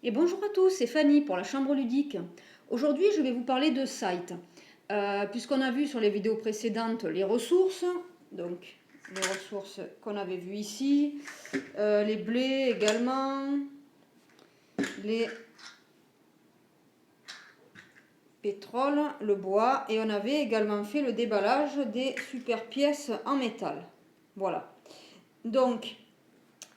Et bonjour à tous, c'est Fanny pour la Chambre ludique. Aujourd'hui, je vais vous parler de site. Puisqu'on a vu sur les vidéos précédentes les ressources, donc les ressources qu'on avait vues ici, les blés également, les pétroles, le bois, et on avait également fait le déballage des super pièces en métal. Voilà. Donc,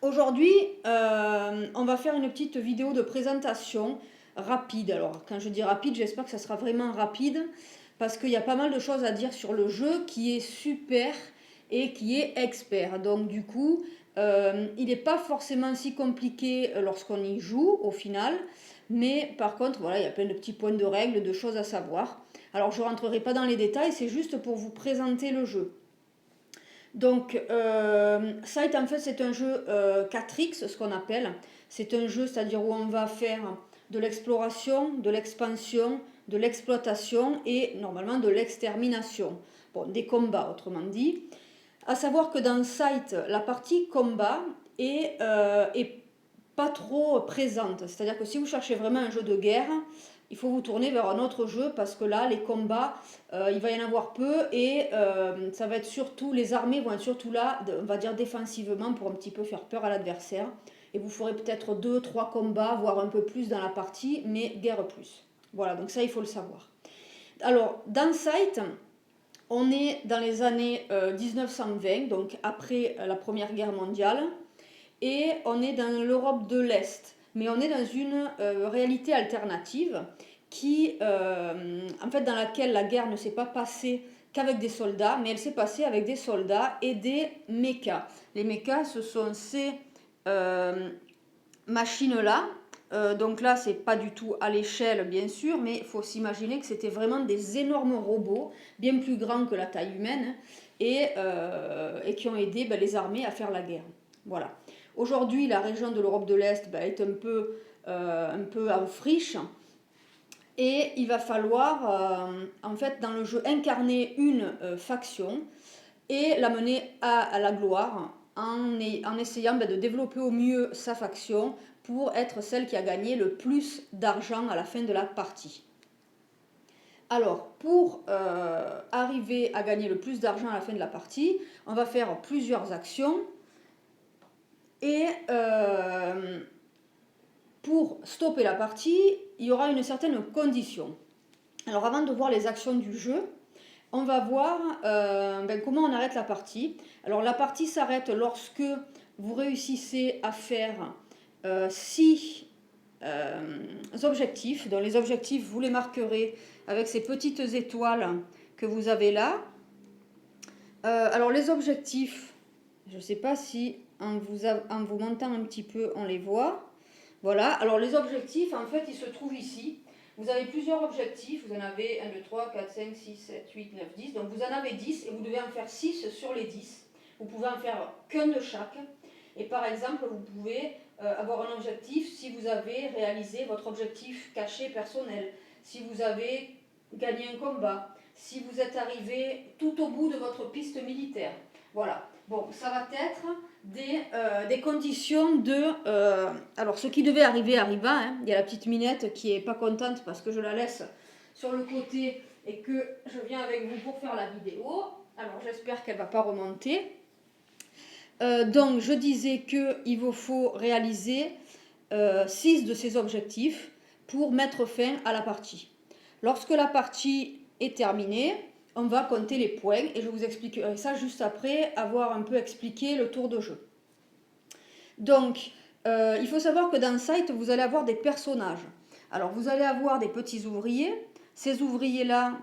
aujourd'hui, on va faire une petite vidéo de présentation rapide. Alors, quand je dis rapide, j'espère que ça sera vraiment rapide parce qu'il y a pas mal de choses à dire sur le jeu qui est super et qui est expert. Donc, du coup, il n'est pas forcément si compliqué lorsqu'on y joue au final. Mais par contre, voilà, il y a plein de petits points de règles, de choses à savoir. Alors, je ne rentrerai pas dans les détails, c'est juste pour vous présenter le jeu. Donc, Site, en fait, c'est un jeu 4X, ce qu'on appelle. C'est un jeu, c'est-à-dire où on va faire de l'exploration, de l'expansion, de l'exploitation et normalement de l'extermination. Bon, des combats, autrement dit. À savoir que dans Site, la partie combat est pas trop présente. C'est-à-dire que si vous cherchez vraiment un jeu de guerre, il faut vous tourner vers un autre jeu parce que là, les combats, il va y en avoir peu et ça va être surtout, les armées vont être surtout là, on va dire défensivement, pour un petit peu faire peur à l'adversaire. Et vous ferez peut-être 2-3 combats, voire un peu plus dans la partie, mais guère plus. Voilà, donc ça, il faut le savoir. Alors, dans Site, on est dans les années 1920, donc après la Première Guerre mondiale, et on est dans l'Europe de l'Est. Mais on est dans une réalité alternative en fait, dans laquelle la guerre ne s'est pas passée qu'avec des soldats, mais elle s'est passée avec des soldats et des mechas. Les mechas, ce sont ces machines-là. Donc là, c'est pas du tout à l'échelle, bien sûr, mais il faut s'imaginer que c'était vraiment des énormes robots, bien plus grands que la taille humaine, et qui ont aidé les armées à faire la guerre. Voilà. Aujourd'hui, la région de l'Europe de l'Est est un peu en friche. Et il va falloir, en fait, dans le jeu, incarner une faction et la mener à la gloire en essayant de développer au mieux sa faction pour être celle qui a gagné le plus d'argent à la fin de la partie. Alors, pour arriver à gagner le plus d'argent à la fin de la partie, on va faire plusieurs actions et pour stopper la partie, il y aura une certaine condition. Alors, avant de voir les actions du jeu, on va voir comment on arrête la partie. Alors, la partie s'arrête lorsque vous réussissez à faire 6 objectifs. Donc, les objectifs, vous les marquerez avec ces petites étoiles que vous avez là. Alors, les objectifs, je ne sais pas si en vous montant un petit peu, on les voit. Voilà, alors les objectifs, en fait, ils se trouvent ici. Vous avez plusieurs objectifs, vous en avez 1, 2, 3, 4, 5, 6, 7, 8, 9, 10. Donc vous en avez 10 et vous devez en faire 6 sur les 10. Vous pouvez en faire qu'un de chaque. Et par exemple, vous pouvez avoir un objectif si vous avez réalisé votre objectif caché personnel, si vous avez gagné un combat, si vous êtes arrivé tout au bout de votre piste militaire. Voilà. Bon, ça va être des conditions de... alors, ce qui devait arriver arriva. Hein. Il y a la petite Minette qui n'est pas contente parce que je la laisse sur le côté et que je viens avec vous pour faire la vidéo. Alors, j'espère qu'elle ne va pas remonter. Donc, je disais qu'il vous faut réaliser 6 de ces objectifs pour mettre fin à la partie. Lorsque la partie est terminée, on va compter les points et je vous expliquerai ça juste après avoir un peu expliqué le tour de jeu. Donc, il faut savoir que dans Site, vous allez avoir des personnages. Alors, vous allez avoir des petits ouvriers. Ces ouvriers-là,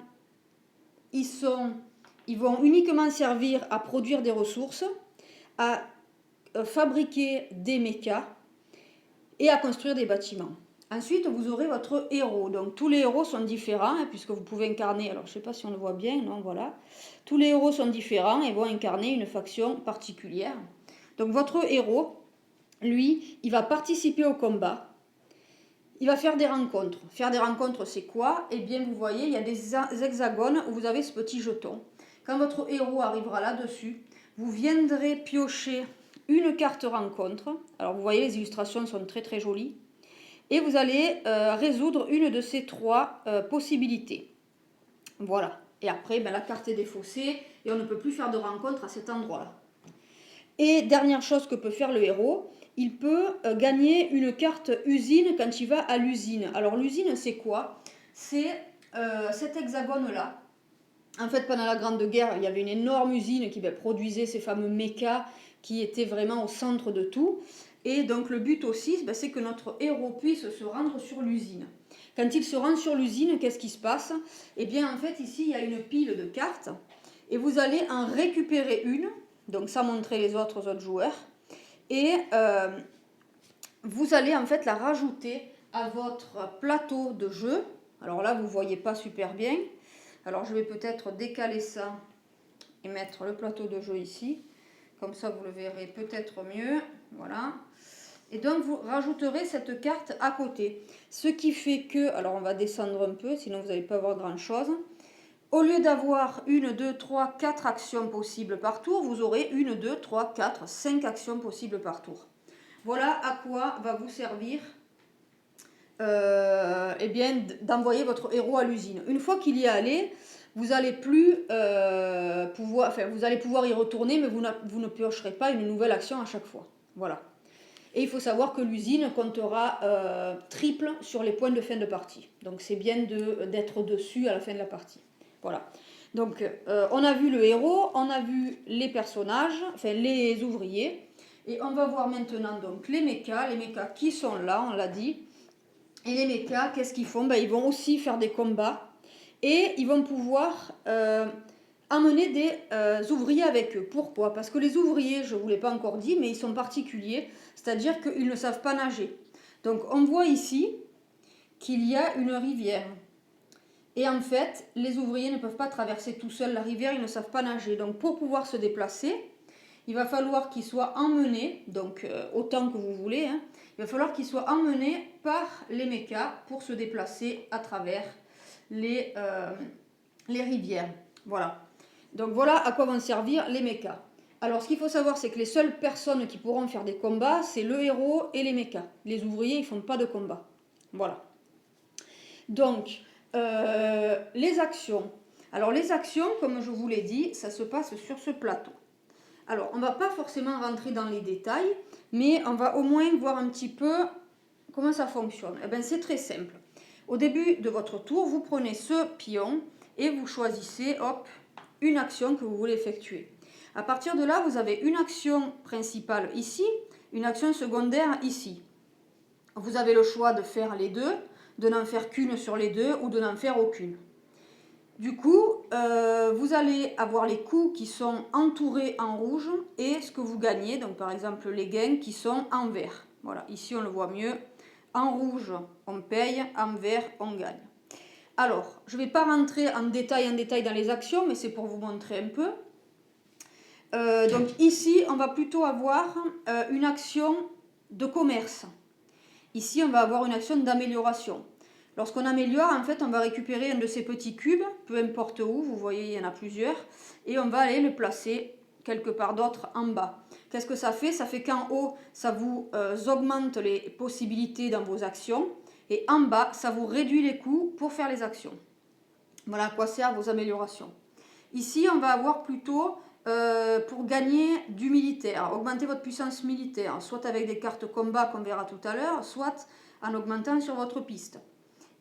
ils vont uniquement servir à produire des ressources, à fabriquer des mechas et à construire des bâtiments. Ensuite, vous aurez votre héros. Donc, tous les héros sont différents, hein, puisque vous pouvez incarner... Alors, je ne sais pas si on le voit bien, non, voilà. Tous les héros sont différents et vont incarner une faction particulière. Donc, votre héros, lui, il va participer au combat. Il va faire des rencontres. Faire des rencontres, c'est quoi? Eh bien, vous voyez, il y a des hexagones où vous avez ce petit jeton. Quand votre héros arrivera là-dessus, vous viendrez piocher une carte rencontre. Alors, vous voyez, les illustrations sont très très jolies. et vous allez résoudre une de ces 3 possibilités. Voilà. Et après, ben, la carte est défaussée et on ne peut plus faire de rencontre à cet endroit-là. Et dernière chose que peut faire le héros, il peut gagner une carte usine quand il va à l'usine. Alors l'usine, c'est quoi? C'est cet hexagone-là. En fait, pendant la Grande Guerre, il y avait une énorme usine qui produisait ces fameux mechas qui étaient vraiment au centre de tout. Et donc le but aussi, c'est que notre héros puisse se rendre sur l'usine. Quand il se rend sur l'usine, qu'est-ce qui se passe? Eh bien, en fait, ici, il y a une pile de cartes et vous allez en récupérer une, donc sans montrer les autres joueurs, et vous allez en fait la rajouter à votre plateau de jeu. Alors là, vous ne voyez pas super bien. Alors je vais peut-être décaler ça et mettre le plateau de jeu ici. Comme ça, vous le verrez peut-être mieux. Voilà. Et donc, vous rajouterez cette carte à côté. Ce qui fait que, alors on va descendre un peu, sinon vous n'allez pas voir grand-chose. Au lieu d'avoir 1, 2, 3, 4 actions possibles par tour, vous aurez 1, 2, 3, 4, 5 actions possibles par tour. Voilà à quoi va vous servir eh bien, d'envoyer votre héros à l'usine. Une fois qu'il y est allé, vous allez pouvoir y retourner, mais vous ne piocherez pas une nouvelle action à chaque fois. Voilà. Et il faut savoir que l'usine comptera triple sur les points de fin de partie. Donc c'est bien d'être dessus à la fin de la partie. Voilà. Donc on a vu le héros, on a vu les personnages, enfin les ouvriers. Et on va voir maintenant donc les mechas qui sont là, on l'a dit. Et les mechas, qu'est-ce qu'ils font? Ils vont aussi faire des combats et ils vont pouvoir amener des ouvriers avec eux. Pourquoi? Parce que les ouvriers, je ne vous l'ai pas encore dit, mais ils sont particuliers, c'est-à-dire qu'ils ne savent pas nager. Donc on voit ici qu'il y a une rivière. Et en fait, les ouvriers ne peuvent pas traverser tout seuls la rivière, ils ne savent pas nager. Donc pour pouvoir se déplacer, il va falloir qu'ils soient emmenés, donc autant que vous voulez, hein, il va falloir qu'ils soient emmenés par les mechas pour se déplacer à travers les rivières. Voilà. Donc voilà à quoi vont servir les mechas. Alors ce qu'il faut savoir, c'est que les seules personnes qui pourront faire des combats, c'est le héros et les mechas. Les ouvriers, ils ne font pas de combat. Voilà. Donc, les actions. Alors les actions, comme je vous l'ai dit, ça se passe sur ce plateau. Alors, on ne va pas forcément rentrer dans les détails, mais on va au moins voir un petit peu comment ça fonctionne. Eh bien, c'est très simple. Au début de votre tour, vous prenez ce pion et vous choisissez, hop, une action que vous voulez effectuer. À partir de là, vous avez une action principale ici, une action secondaire ici. Vous avez le choix de faire les deux, de n'en faire qu'une sur les deux ou de n'en faire aucune. Du coup, vous allez avoir les coups qui sont entourés en rouge et ce que vous gagnez, donc par exemple les gains qui sont en vert. Voilà, ici on le voit mieux. En rouge, on paye, en vert, on gagne. Alors, je ne vais pas rentrer en détail dans les actions, mais c'est pour vous montrer un peu. Donc ici, on va plutôt avoir une action de commerce. Ici, on va avoir une action d'amélioration. Lorsqu'on améliore, en fait, on va récupérer un de ces petits cubes, peu importe où, vous voyez, il y en a plusieurs, et on va aller le placer quelque part d'autre en bas. Qu'est-ce que ça fait? Ça fait qu'en haut, ça vous augmente les possibilités dans vos actions, et en bas, ça vous réduit les coûts pour faire les actions. Voilà à quoi servent vos améliorations. Ici, on va avoir plutôt pour gagner du militaire, augmenter votre puissance militaire, soit avec des cartes combat qu'on verra tout à l'heure, soit en augmentant sur votre piste.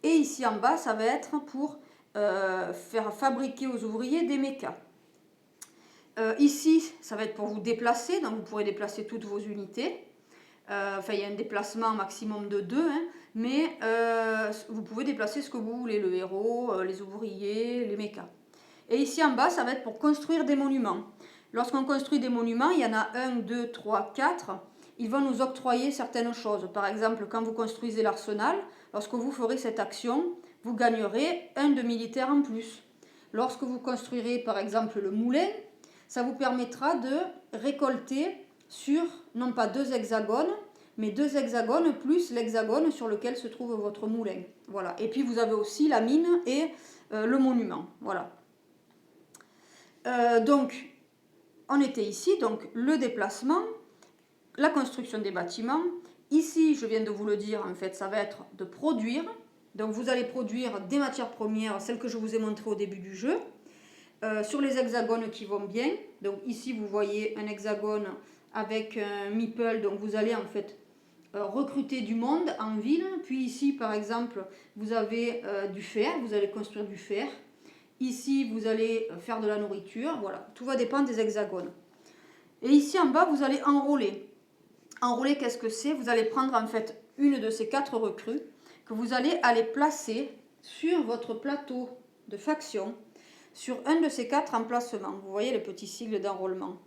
Et ici en bas, ça va être pour faire fabriquer aux ouvriers des mechas. Ici, ça va être pour vous déplacer, donc vous pourrez déplacer toutes vos unités. Il y a un déplacement maximum de 2, hein, mais vous pouvez déplacer ce que vous voulez, le héros, les ouvriers, les mechas. Et ici en bas, ça va être pour construire des monuments. Lorsqu'on construit des monuments, il y en a 1, 2, 3, 4. Ils vont nous octroyer certaines choses. Par exemple, quand vous construisez l'arsenal, lorsque vous ferez cette action, vous gagnerez 1 de militaire en plus. Lorsque vous construirez par exemple le moulin, ça vous permettra de récolter sur non pas 2 hexagones, mais 2 hexagones plus l'hexagone sur lequel se trouve votre moulin. Voilà. Et puis vous avez aussi la mine et le monument. Voilà. Donc, on était ici, donc le déplacement, la construction des bâtiments Ici, je viens de vous le dire, en fait, ça va être de produire. Donc vous allez produire des matières premières, celles que je vous ai montrées au début du jeu, sur les hexagones qui vont bien. Donc ici, vous voyez un hexagone avec un meeple, donc vous allez en fait recruter du monde en ville. Puis ici, par exemple, vous avez du fer, vous allez construire du fer. Ici, vous allez faire de la nourriture. Voilà, tout va dépendre des hexagones. Et ici en bas, vous allez enrôler. Enrôler, qu'est-ce que c'est? Vous allez prendre en fait une de ces 4 recrues que vous allez aller placer sur votre plateau de faction, sur un de ces 4 emplacements. Vous voyez les petits sigles d'enrôlement.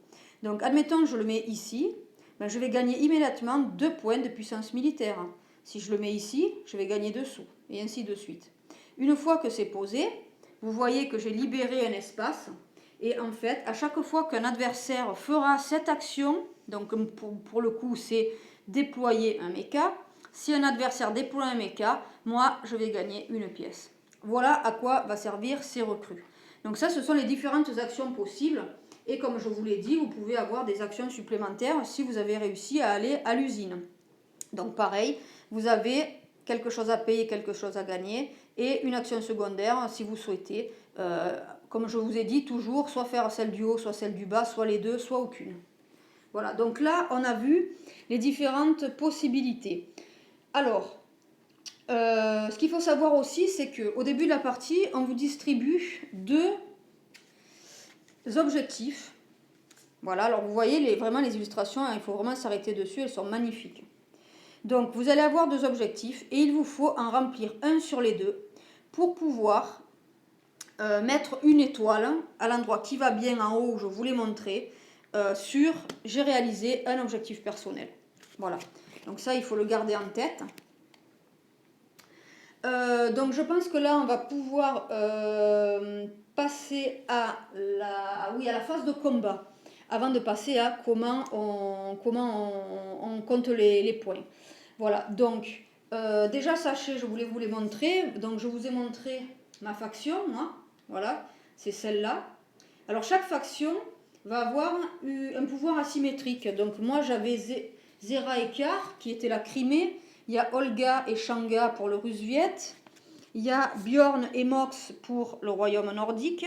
Donc, admettons que je le mets ici, ben, je vais gagner immédiatement 2 points de puissance militaire. Si je le mets ici, je vais gagner dessous, et ainsi de suite. Une fois que c'est posé, vous voyez que j'ai libéré un espace, et en fait, à chaque fois qu'un adversaire fera cette action, donc pour le coup, c'est déployer un mecha. Si un adversaire déploie un mecha, moi, je vais gagner une pièce. Voilà à quoi va servir ces recrues. Donc ça, ce sont les différentes actions possibles. Et comme je vous l'ai dit, vous pouvez avoir des actions supplémentaires si vous avez réussi à aller à l'usine. Donc pareil, vous avez quelque chose à payer, quelque chose à gagner, et une action secondaire si vous souhaitez. Comme je vous ai dit, toujours soit faire celle du haut, soit celle du bas, soit les deux, soit aucune. Voilà, donc là, on a vu les différentes possibilités. Alors, ce qu'il faut savoir aussi, c'est qu'au début de la partie, on vous distribue 2 objectifs. Voilà, alors vous voyez vraiment les illustrations, hein, il faut vraiment s'arrêter dessus, elles sont magnifiques. Donc, vous allez avoir 2 objectifs et il vous faut en remplir un sur les 2 pour pouvoir mettre une étoile à l'endroit qui va bien en haut où je vous l'ai montré sur j'ai réalisé un objectif personnel. Voilà, donc ça il faut le garder en tête. Donc je pense que là on va pouvoir passer à la phase de combat avant de passer à comment on compte les points. Voilà, donc déjà sachez, je voulais vous les montrer, donc je vous ai montré ma faction, moi, voilà, c'est celle-là. Alors chaque faction va avoir un pouvoir asymétrique, donc moi j'avais Zera et Kar qui était la Crimée, il y a Olga et Shanga pour le Russe-Viet, il y a Bjorn et Mox pour le royaume nordique,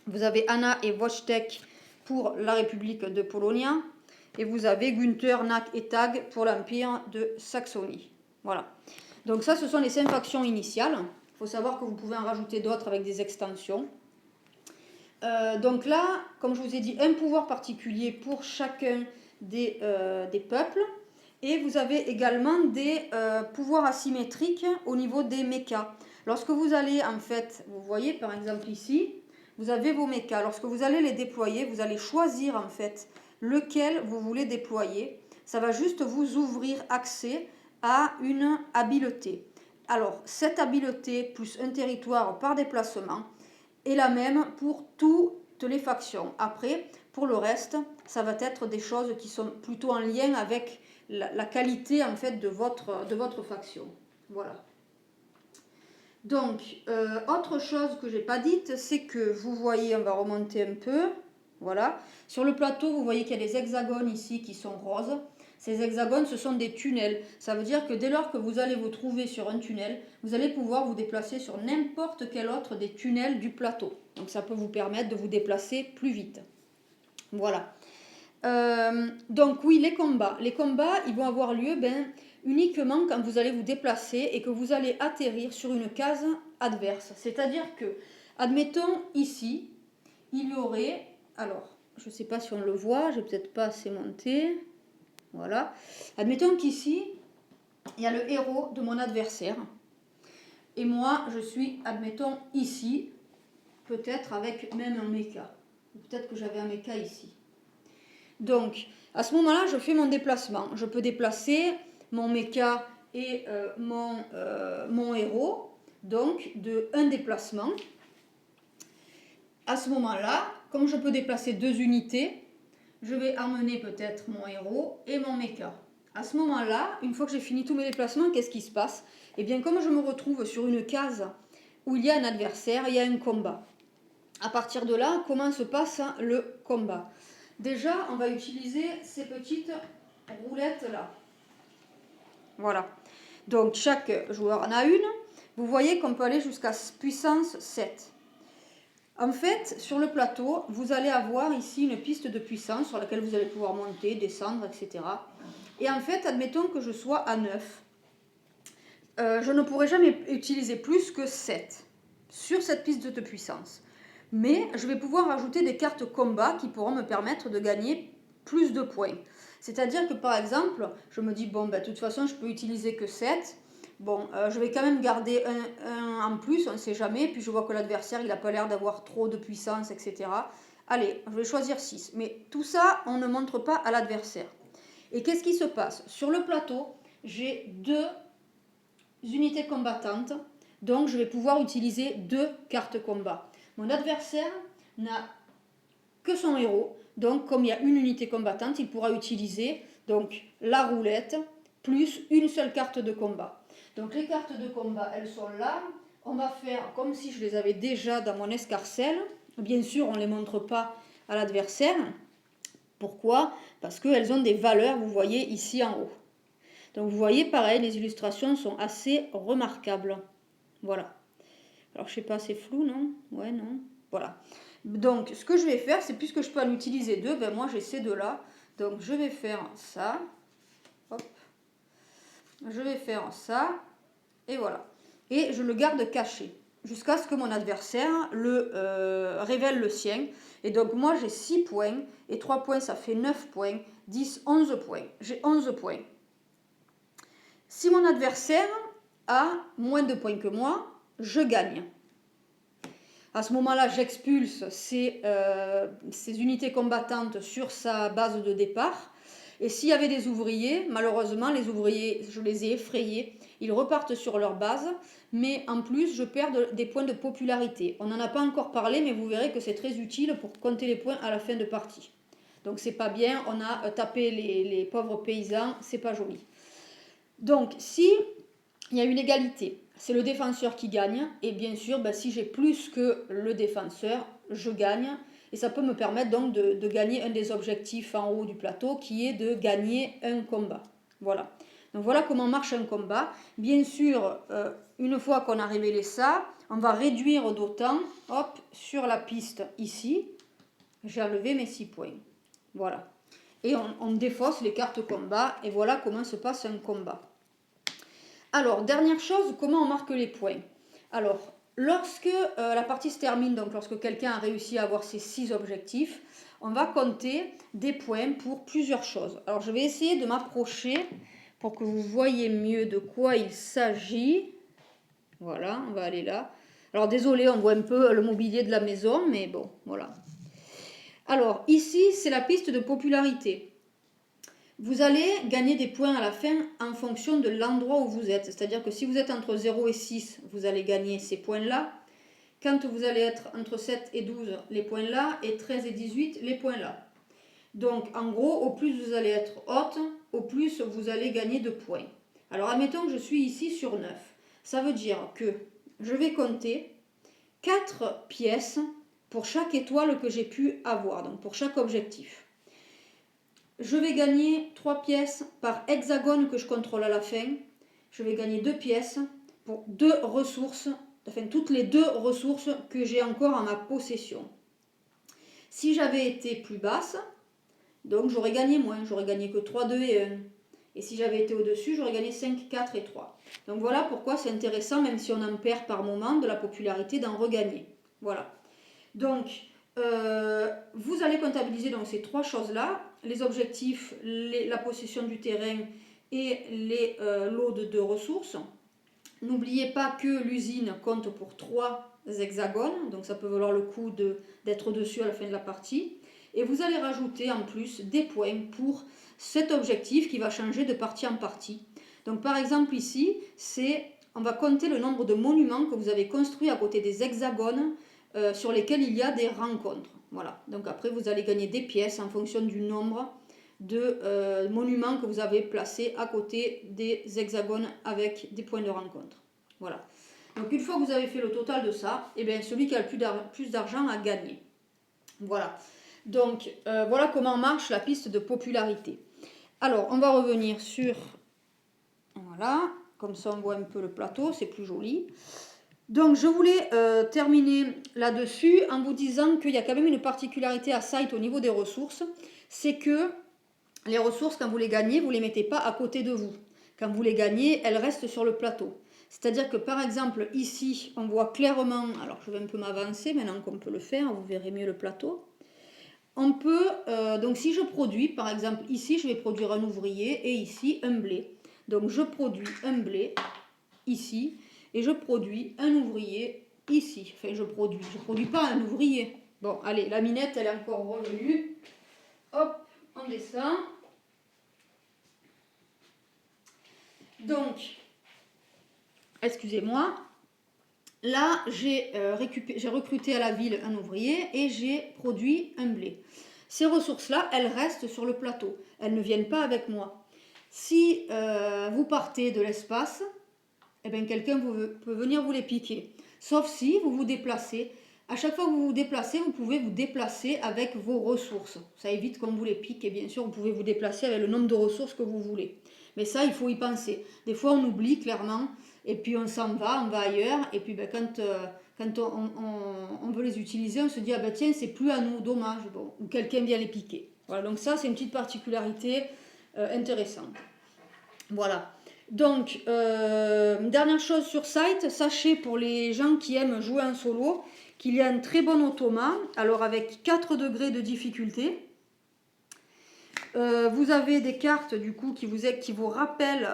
vous avez Anna et Wojtek pour la République de Polonia, et vous avez Günther, Nak et Tag pour l'Empire de Saxonie. Voilà. Donc ça, ce sont les 5 factions initiales. Il faut savoir que vous pouvez en rajouter d'autres avec des extensions. Donc là, comme je vous ai dit, un pouvoir particulier pour chacun des peuples. Et vous avez également des pouvoirs asymétriques au niveau des mechas. Lorsque vous allez, en fait, vous voyez par exemple ici, vous avez vos mechas. Lorsque vous allez les déployer, vous allez choisir en fait lequel vous voulez déployer. Ça va juste vous ouvrir accès à une habileté. Alors, cette habileté plus un territoire par déplacement est la même pour toutes les factions. Après, pour le reste, ça va être des choses qui sont plutôt en lien avec la qualité en fait de votre faction. Voilà. Donc, autre chose que je n'ai pas dite, c'est que vous voyez, on va remonter un peu, voilà. Sur le plateau, vous voyez qu'il y a des hexagones ici qui sont roses. Ces hexagones, ce sont des tunnels. Ça veut dire que dès lors que vous allez vous trouver sur un tunnel, vous allez pouvoir vous déplacer sur n'importe quel autre des tunnels du plateau. Donc ça peut vous permettre de vous déplacer plus vite. Voilà. Donc oui, les combats. Les combats, ils vont avoir lieu uniquement quand vous allez vous déplacer et que vous allez atterrir sur une case adverse. C'est-à-dire que, admettons ici, il y aurait... Alors, je ne sais pas si on le voit, je n'ai peut-être pas assez monté. Voilà. Admettons qu'ici, il y a le héros de mon adversaire. Et moi, je suis, admettons, ici, peut-être avec même un mecha. Peut-être que j'avais un mecha ici. Donc, à ce moment-là, je fais mon déplacement. Je peux déplacer mon mecha et mon héros, donc de un déplacement. À ce moment-là, comme je peux déplacer 2 unités, je vais emmener peut-être mon héros et mon mecha. À ce moment-là, une fois que j'ai fini tous mes déplacements, qu'est-ce qui se passe? Eh bien, comme je me retrouve sur une case où il y a un adversaire, il y a un combat. À partir de là, comment se passe le combat? Déjà, on va utiliser ces petites roulettes-là. Voilà. Donc chaque joueur en a une. Vous voyez qu'on peut aller jusqu'à puissance 7. En fait, sur le plateau, vous allez avoir ici une piste de puissance sur laquelle vous allez pouvoir monter, descendre, etc. Et en fait, admettons que je sois à 9. Je ne pourrai jamais utiliser plus que 7 sur cette piste de puissance. Mais je vais pouvoir ajouter des cartes combat qui pourront me permettre de gagner plus de points. C'est-à-dire que par exemple, je me dis, bon, ben, de toute façon, je peux utiliser que 7. Bon, je vais quand même garder un en plus, on ne sait jamais. Puis je vois que l'adversaire, il n'a pas l'air d'avoir trop de puissance, etc. Allez, je vais choisir 6. Mais tout ça, on ne montre pas à l'adversaire. Et qu'est-ce qui se passe? Sur le plateau, j'ai 2 unités combattantes. Donc, je vais pouvoir utiliser 2 cartes combat. Mon adversaire n'a que son héros. Donc, comme il y a une unité combattante, il pourra utiliser donc, la roulette plus une seule carte de combat. Donc, les cartes de combat, elles sont là. On va faire comme si je les avais déjà dans mon escarcelle. Bien sûr, on ne les montre pas à l'adversaire. Pourquoi? Parce qu'elles ont des valeurs, vous voyez, ici en haut. Donc, vous voyez, pareil, les illustrations sont assez remarquables. Voilà. Alors, je sais pas, c'est flou, non? Ouais, non. Voilà. Donc, ce que je vais faire, c'est puisque je peux en utiliser 2, ben moi, j'ai ces 2-là. Donc, je vais faire ça. Hop. Je vais faire ça. Et voilà. Et je le garde caché jusqu'à ce que mon adversaire révèle le sien. Et donc, moi, j'ai 6 points. Et 3 points, ça fait 9 points. 10, 11 points. J'ai 11 points. Si mon adversaire a moins de points que moi, je gagne. À ce moment-là, j'expulse ces unités combattantes sur sa base de départ. Et s'il y avait des ouvriers, malheureusement, les ouvriers, je les ai effrayés. Ils repartent sur leur base, mais en plus, je perds des points de popularité. On n'en a pas encore parlé, mais vous verrez que c'est très utile pour compter les points à la fin de partie. Donc, c'est pas bien, on a tapé les pauvres paysans, c'est pas joli. Donc, si il y a une égalité, c'est le défenseur qui gagne. Et bien sûr, ben, si j'ai plus que le défenseur, je gagne. Et ça peut me permettre donc de gagner un des objectifs en haut du plateau, qui est de gagner un combat. Voilà. Donc voilà comment marche un combat. Bien sûr, une fois qu'on a révélé ça, on va réduire d'autant, hop, sur la piste ici. J'ai enlevé mes 6 points. Voilà. Et on défausse les cartes combat. Et voilà comment se passe un combat. Alors, dernière chose, comment on marque les points? Alors, lorsque la partie se termine, donc lorsque quelqu'un a réussi à avoir ses 6 objectifs, on va compter des points pour plusieurs choses. Alors, je vais essayer de m'approcher pour que vous voyez mieux de quoi il s'agit. Voilà, on va aller là. Alors, désolé, on voit un peu le mobilier de la maison, mais bon, voilà. Alors, ici, c'est la piste de popularité. Vous allez gagner des points à la fin en fonction de l'endroit où vous êtes. C'est-à-dire que si vous êtes entre 0 et 6, vous allez gagner ces points-là. Quand vous allez être entre 7 et 12, les points là. Et 13 et 18, les points là. Donc, en gros, au plus vous allez être haute, au plus vous allez gagner de points. Alors, admettons que je suis ici sur 9. Ça veut dire que je vais compter 4 pièces pour chaque étoile que j'ai pu avoir. Donc, pour chaque objectif. Je vais gagner 3 pièces par hexagone que je contrôle à la fin. Je vais gagner 2 pièces pour 2 ressources, enfin toutes les 2 ressources que j'ai encore en ma possession. Si j'avais été plus basse, donc j'aurais gagné moins, j'aurais gagné que 3, 2 et 1. Et si j'avais été au-dessus, j'aurais gagné 5, 4 et 3. Donc voilà pourquoi c'est intéressant, même si on en perd par moment de la popularité, d'en regagner. Voilà. Donc, vous allez comptabiliser donc ces 3 choses-là, les objectifs, la possession du terrain et les lots de ressources. N'oubliez pas que l'usine compte pour 3 hexagones, donc ça peut valoir le coup d'être dessus à la fin de la partie. Et vous allez rajouter en plus des points pour cet objectif qui va changer de partie en partie. Donc par exemple ici, on va compter le nombre de monuments que vous avez construits à côté des hexagones sur lesquels il y a des rencontres. Voilà. Donc après, vous allez gagner des pièces en fonction du nombre de monuments que vous avez placés à côté des hexagones avec des points de rencontre. Voilà. Donc une fois que vous avez fait le total de ça, eh bien, celui qui a le plus d'argent a gagné. Voilà. Donc voilà comment marche la piste de popularité. Alors, on va revenir sur... Voilà, comme ça on voit un peu le plateau, c'est plus joli. Donc je voulais terminer là-dessus en vous disant qu'il y a quand même une particularité à Site au niveau des ressources, c'est que les ressources, quand vous les gagnez, vous ne les mettez pas à côté de vous. Quand vous les gagnez, elles restent sur le plateau. C'est-à-dire que par exemple, ici, on voit clairement, alors je vais un peu m'avancer maintenant qu'on peut le faire, vous verrez mieux le plateau. On peut, donc si je produis, par exemple ici, je vais produire un ouvrier et ici un blé. Donc je produis un blé ici et je produis un ouvrier ici. Enfin, je produis pas un ouvrier. Bon, allez, la minette, elle est encore revenue. Hop, on descend. Donc, excusez-moi, là j'ai recruté à la ville un ouvrier et j'ai produit un blé. Ces ressources-là, elles restent sur le plateau. Elles ne viennent pas avec moi. Si vous partez de l'espace, eh bien, quelqu'un peut venir vous les piquer. Sauf si vous vous déplacez. À chaque fois que vous vous déplacez, vous pouvez vous déplacer avec vos ressources. Ça évite qu'on vous les pique et bien sûr, vous pouvez vous déplacer avec le nombre de ressources que vous voulez. Mais ça, il faut y penser. Des fois, on oublie clairement et puis on s'en va, on va ailleurs. Et puis ben, quand on veut les utiliser, on se dit, ah ben tiens, c'est plus à nous, dommage. Bon, ou quelqu'un vient les piquer. Voilà, donc ça, c'est une petite particularité intéressante. Voilà. Donc, dernière chose sur Site, sachez pour les gens qui aiment jouer en solo qu'il y a un très bon automa, alors avec 4 degrés de difficulté. Vous avez des cartes du coup qui vous rappellent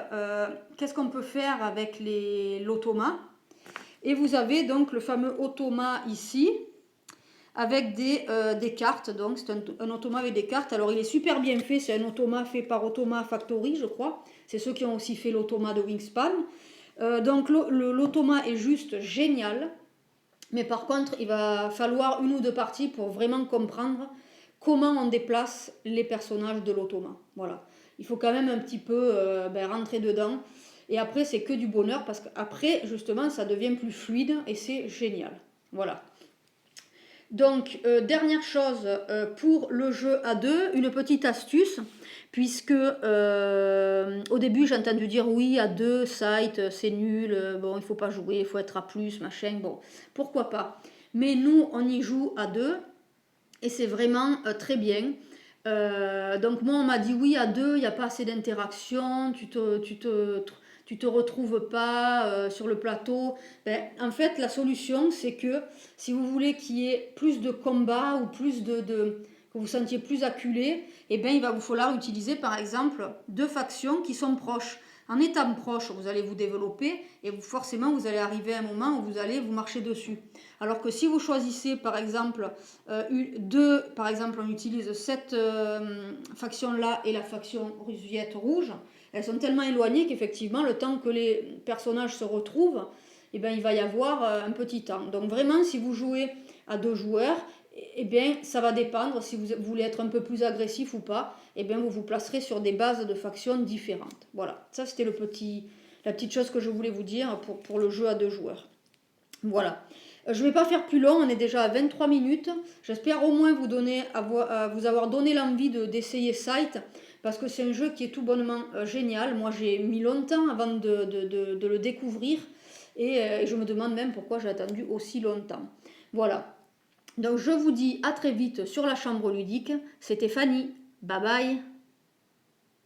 qu'est-ce qu'on peut faire avec l'automa. Et vous avez donc le fameux automa ici avec des cartes. Donc c'est un automa avec des cartes. Alors il est super bien fait, c'est un automa fait par Automa Factory, je crois. C'est ceux qui ont aussi fait l'automa de Wingspan. Donc l'automa est juste génial. Mais par contre, il va falloir une ou deux parties pour vraiment comprendre comment on déplace les personnages de l'automa. Voilà. Il faut quand même un petit peu rentrer dedans. Et après, c'est que du bonheur parce qu'après, justement, ça devient plus fluide et c'est génial. Voilà. Donc, dernière chose pour le jeu à deux, une petite astuce, puisque au début j'ai entendu dire oui, à deux, Site, c'est nul, bon, il ne faut pas jouer, il faut être à plus, machin, bon, pourquoi pas. Mais nous, on y joue à deux, et c'est vraiment très bien. Donc moi, on m'a dit oui, à deux, il n'y a pas assez d'interaction, tu te retrouves pas sur le plateau. Ben, en fait, la solution, c'est que si vous voulez qu'il y ait plus de combats ou plus que vous sentiez plus acculé, eh ben, il va vous falloir utiliser par exemple deux factions qui sont proches. En étant proches, vous allez vous développer et forcément vous allez arriver à un moment où vous allez vous marcher dessus. Alors que si vous choisissez par exemple deux, par exemple on utilise cette faction-là et la faction Rusiette rouge, elles sont tellement éloignées qu'effectivement le temps que les personnages se retrouvent, eh ben, il va y avoir un petit temps. Donc vraiment si vous jouez à deux joueurs, eh bien, ça va dépendre si vous voulez être un peu plus agressif ou pas. Eh bien, vous vous placerez sur des bases de factions différentes. Voilà, ça c'était la petite chose que je voulais vous dire pour le jeu à deux joueurs. Voilà. Je ne vais pas faire plus long, on est déjà à 23 minutes. J'espère au moins vous avoir donné l'envie d'essayer Site, parce que c'est un jeu qui est tout bonnement génial. Moi, j'ai mis longtemps avant de le découvrir, et je me demande même pourquoi j'ai attendu aussi longtemps. Voilà. Donc je vous dis à très vite sur la chambre ludique. C'était Fanny. Bye bye.